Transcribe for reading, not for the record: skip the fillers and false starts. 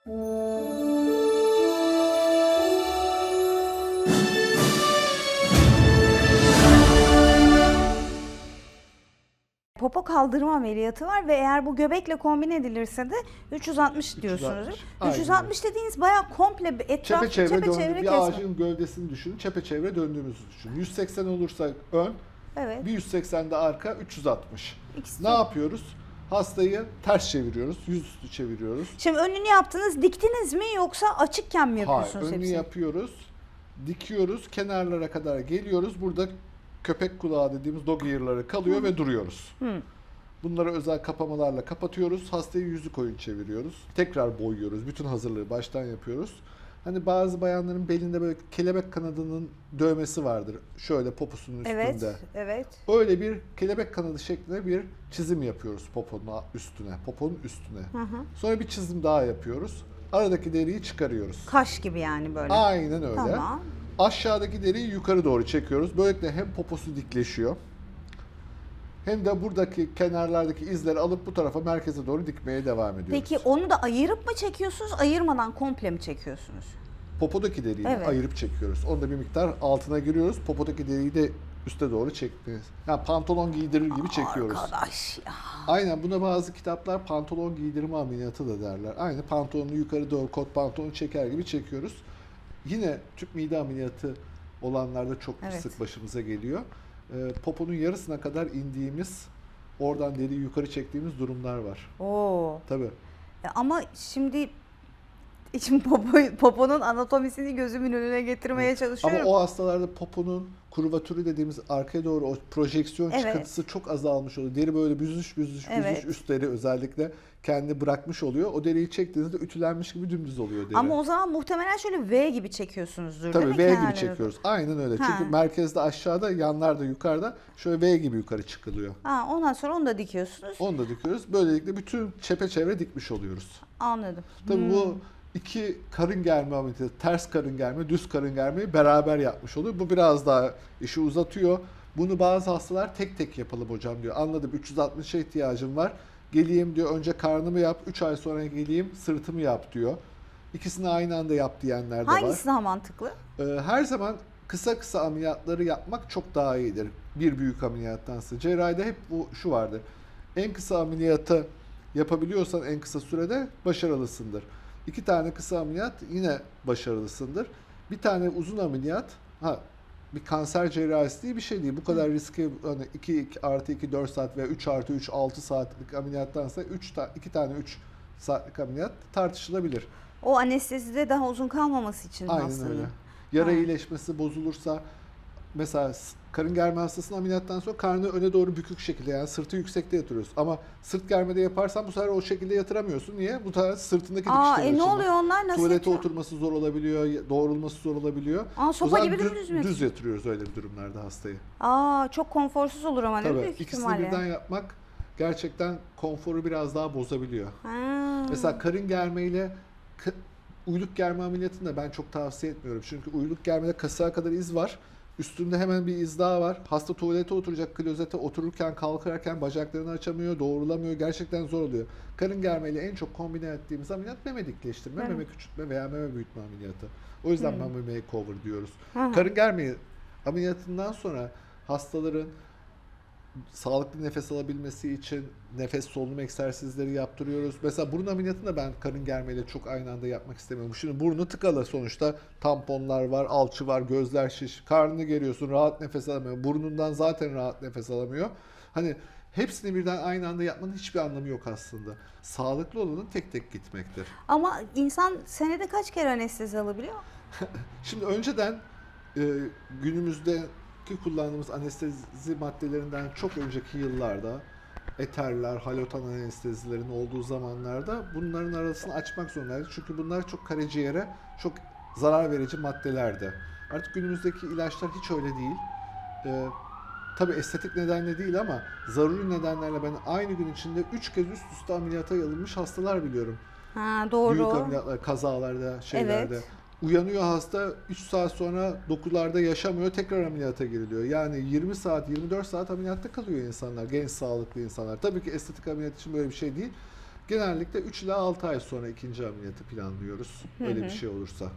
Popo kaldırma ameliyatı var ve eğer bu göbekle kombin edilirse de 360 diyorsunuz. 360 dediğiniz bayağı komple etrafı çepeçevre bir ağacın gövdesini düşünün. Çepeçevre döndüğümüzü düşünün. 180 olursa ön, evet. bir 180 de arka, 360. İkisi. Ne yapıyoruz? Hastayı ters çeviriyoruz, yüzüstü çeviriyoruz. Şimdi önünü yaptınız, diktiniz mi yoksa açıkken mi yapıyorsunuz? Hayır, önünü yapıyoruz, dikiyoruz, kenarlara kadar geliyoruz. Burada köpek kulağı dediğimiz dog ear'ları kalıyor ve duruyoruz. Bunları özel kapamalarla kapatıyoruz. Hastayı yüzü koyun çeviriyoruz. Tekrar boyuyoruz. Bütün hazırlığı baştan yapıyoruz. Hani bazı bayanların belinde böyle kelebek kanadının dövmesi vardır. Şöyle poposunun üstünde. Evet, evet. Öyle bir kelebek kanadı şeklinde bir çizim yapıyoruz poponun üstüne. Poponun üstüne. Sonra bir çizim daha yapıyoruz. Aradaki deriyi çıkarıyoruz. Kaş gibi yani böyle. Aynen öyle. Tamam. Aşağıdaki deriyi yukarı doğru çekiyoruz. Böylelikle hem poposu dikleşiyor, hem de buradaki kenarlardaki izleri alıp bu tarafa merkeze doğru dikmeye devam ediyoruz. Peki onu da ayırıp mı çekiyorsunuz, ayırmadan komple mi çekiyorsunuz? Popodaki deriyi Evet. ayırıp çekiyoruz. Onda bir miktar altına giriyoruz. Popodaki deriyi de üste doğru çekmeyiz. Yani pantolon giydirir gibi çekiyoruz. Arkadaş ya. Aynen, buna bazı kitaplar pantolon giydirme ameliyatı da derler. Aynı pantolonu yukarı doğru kot pantolonu çeker gibi çekiyoruz. Yine tüp mide ameliyatı olanlarda çok Evet. sık başımıza geliyor. Poponun yarısına kadar indiğimiz, oradan deriyi yukarı çektiğimiz durumlar var. Oo. Tabii. Ama şimdi poponun anatomisini gözümün önüne getirmeye çalışıyorum. Ama o hastalarda poponun kurvatürü dediğimiz arkaya doğru o projeksiyon Evet. çıkıntısı çok azalmış oluyor. Deri böyle büzüş Evet. üst deri özellikle kendini bırakmış oluyor. O deriyi çektiğinizde ütülenmiş gibi dümdüz oluyor deri. Ama o zaman muhtemelen şöyle V gibi çekiyorsunuzdur değil Tabii mi? V gibi Kenarları? çekiyoruz. Aynen öyle. Ha. Çünkü merkezde aşağıda, yanlarda yukarıda şöyle V gibi yukarı çıkılıyor. Ha, ondan sonra onu da dikiyorsunuz. Onu da dikiyoruz. Böylelikle bütün çepeçevre dikmiş oluyoruz. Anladım. Tabii bu iki karın germe ameliyatı, ters karın germe, düz karın germeyi beraber yapmış oluyor. Bu biraz daha işi uzatıyor. Bunu bazı hastalar tek tek yapalım hocam diyor. Anladım, 360'a ihtiyacım var. Geleyim diyor, önce karnımı yap, 3 ay sonra geleyim sırtımı yap diyor. İkisini aynı anda yap diyenler de var. Hangisi daha mantıklı? Her zaman kısa ameliyatları yapmak çok daha iyidir. Bir büyük ameliyattansa. Cerrahide hep şu vardır. En kısa ameliyatı yapabiliyorsan en kısa sürede başarılısındır. 2 tane kısa ameliyat yine başarılısındır. Bir tane uzun ameliyat, bir kanser cerrahisi diye bir şey değil. Bu kadar riski, hani 2 artı 2 4 saat veya 3 artı 3 6 saatlik ameliyattansa 2 tane 3 saatlik ameliyat tartışılabilir. O anestezide daha uzun kalmaması için Aynen hastanın. öyle. Yara iyileşmesi bozulursa, mesela karın germe hastasının ameliyattan sonra karnı öne doğru bükük şekilde, yani sırtı yüksekte yatırıyoruz. Ama sırt germede yaparsan bu sefer o şekilde yatıramıyorsun. Niye? Bu sefer sırtındaki dikişler Ne açılır. oluyor onlar? Nasıl Tuvalete yapıyor? oturması zor olabiliyor, doğrulması zor olabiliyor. Sopa O zaman gibi dümdüz mü? düz yatırıyoruz öyle bir durumlarda hastayı. Çok konforsuz olur ama Tabii, büyük ikisini ihtimalle. birden yapmak gerçekten konforu biraz daha bozabiliyor. Mesela karın germeyle uyluk germe ameliyatını da ben çok tavsiye etmiyorum. Çünkü uyluk germede kasığa kadar iz var. Üstünde hemen bir iz daha var. Hasta tuvalete oturacak, klozete otururken, kalkarken bacaklarını açamıyor, doğrulamıyor. Gerçekten zor oluyor. Karın germeyle en çok kombine ettiğimiz ameliyat meme dikleştirme, meme küçültme veya meme büyütme ameliyatı. O yüzden meme makeover diyoruz. Karın germe ameliyatından sonra hastaların sağlıklı nefes alabilmesi için nefes solunum egzersizleri yaptırıyoruz. Mesela burun ameliyatını da ben karın germeyle çok aynı anda yapmak istemiyorum. Şimdi burnu tıkalı, sonuçta tamponlar var, alçı var, gözler şiş. Karnını geriyorsun, rahat nefes alamıyor. Burnundan zaten rahat nefes alamıyor. Hani hepsini birden aynı anda yapmanın hiçbir anlamı yok aslında. Sağlıklı olanın tek tek gitmektir. Ama insan senede kaç kere anestezi alabiliyor? Şimdi önceden günümüzdeki kullandığımız anestezi maddelerinden çok önceki yıllarda eterler, halotan anestezilerin olduğu zamanlarda bunların arasını açmak zorundaydık. Çünkü bunlar çok karaciğere çok zarar verici maddelerdi. Artık günümüzdeki ilaçlar hiç öyle değil. Tabii estetik nedenle değil ama zaruri nedenlerle ben aynı gün içinde 3 kez üst üste ameliyata alınmış hastalar biliyorum. Doğru. Büyük ameliyatlar, kazalarda, şeylerde. Evet. Uyanıyor hasta, 3 saat sonra dokularda yaşamıyor, tekrar ameliyata giriliyor. Yani 20 saat, 24 saat ameliyatta kalıyor insanlar, genç sağlıklı insanlar. Tabii ki estetik ameliyat için böyle bir şey değil. Genellikle 3 ila 6 ay sonra ikinci ameliyatı planlıyoruz. Öyle bir şey olursa.